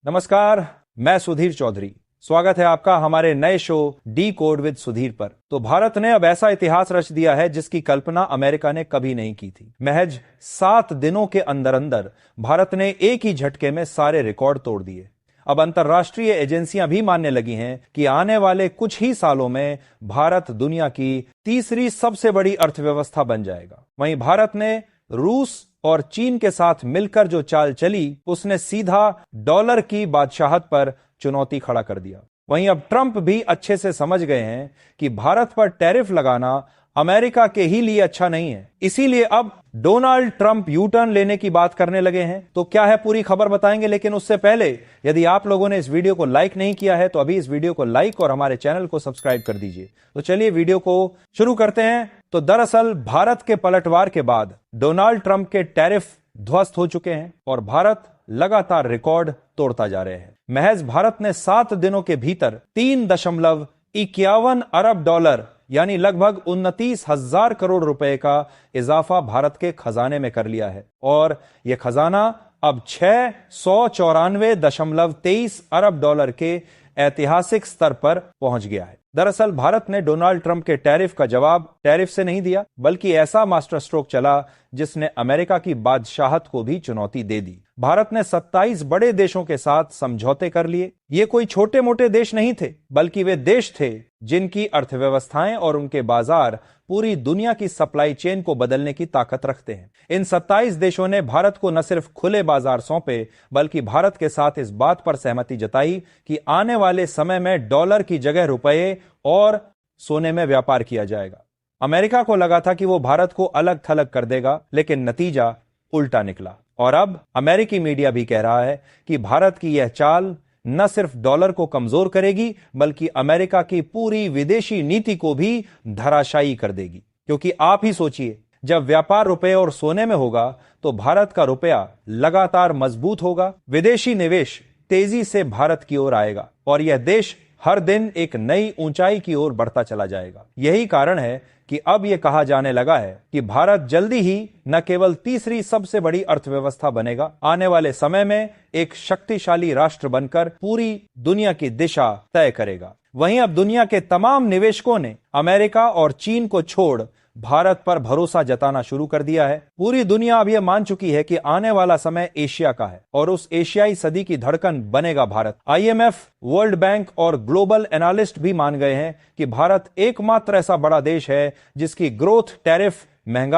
नमस्कार, मैं सुधीर चौधरी। स्वागत है आपका हमारे नए show D code with Sudhir पर। तो भारत ने अब ऐसा इतिहास रच दिया है जिसकी कल्पना अमेरिका ने कभी नहीं की थी। महज 7 दिनों के अंदर अंदर भारत ने एक ही झटके में सारे रिकॉर्ड तोड़ दिए। अब अंतर्राष्ट्रीय एजेंसियां भी मानने लगी हैं कि आने वाले कुछ ही सालों में भारत दुनिया की तीसरी सबसे बड़ी अर्थव्यवस्था बन जाएगा। वहीं भारत ने रूस और चीन के साथ मिलकर जो चाल चली, उसने सीधा डॉलर की बादशाहत पर चुनौती खड़ा कर दिया। वहीं अब ट्रंप भी अच्छे से समझ गए हैं कि भारत पर टैरिफ लगाना अमेरिका के ही लिए अच्छा नहीं है। इसीलिए अब डोनाल्ड ट्रंप यू टर्न लेने की बात करने लगे हैं। तो क्या है पूरी खबर बताएंगे, लेकिन उससे पहले यदि आप लोगों ने इस वीडियो को लाइक नहीं किया है तो अभी इस वीडियो को लाइक और हमारे चैनल को सब्सक्राइब कर दीजिए। तो चलिए वीडियो को शुरू करते हैं। तो दरअसल भारत के पलटवार के बाद डोनाल्ड ट्रंप के टैरिफ ध्वस्त हो चुके हैं और भारत लगातार रिकॉर्ड तोड़ता जा रहे हैं। महज भारत ने 7 दिनों के भीतर 3.51 अरब डॉलर यानी लगभग 29,000 करोड़ रुपए का इजाफा भारत के खजाने में कर लिया है और यह खजाना अब 694.23 अरब डॉलर के ऐतिहासिक स्तर पर पहुंच गया है। दरअसल भारत ने डोनाल्ड ट्रंप के टैरिफ का जवाब टैरिफ से नहीं दिया, बल्कि ऐसा मास्टर स्ट्रोक चला जिसने अमेरिका की बादशाहत को भी चुनौती दे दी। भारत ने 27 बड़े देशों के साथ समझौते कर लिए। ये कोई छोटे मोटे देश नहीं थे, बल्कि वे देश थे जिनकी अर्थव्यवस्थाएं और उनके बाजार पूरी दुनिया की सप्लाई चेन को बदलने की ताकत रखते हैं। इन 27 देशों ने भारत को न सिर्फ खुले बाजार सौंपे, बल्कि भारत के साथ इस बात पर सहमति जताई कि आने वाले समय में डॉलर की जगह रुपए और सोने में व्यापार किया जाएगा। अमेरिका को लगा था कि वो भारत को अलग थलग कर देगा, लेकिन नतीजा उल्टा निकला और अब अमेरिकी मीडिया भी कह रहा है कि भारत की यह चाल न सिर्फ डॉलर को कमजोर करेगी, बल्कि अमेरिका की पूरी विदेशी नीति को भी धराशायी कर देगी। क्योंकि आप ही सोचिए, जब व्यापार रुपए और सोने में होगा तो भारत का रुपया लगातार मजबूत होगा, विदेशी निवेश तेजी से भारत की ओर आएगा और यह देश हर दिन एक नई ऊंचाई की ओर बढ़ता चला जाएगा। यही कारण है कि अब यह कहा जाने लगा है कि भारत जल्दी ही न केवल तीसरी सबसे बड़ी अर्थव्यवस्था बनेगा, आने वाले समय में एक शक्तिशाली राष्ट्र बनकर पूरी दुनिया की दिशा तय करेगा। वहीं अब दुनिया के तमाम निवेशकों ने अमेरिका और चीन को छोड़ भारत पर भरोसा जताना शुरू कर दिया है। पूरी दुनिया अब यह मान चुकी है कि आने वाला समय एशिया का है और उस एशियाई सदी की धड़कन बनेगा भारत। IMF, वर्ल्ड बैंक और ग्लोबल एनालिस्ट भी मान गए हैं कि भारत एकमात्र ऐसा बड़ा देश है जिसकी ग्रोथ, टैरिफ, महंगाई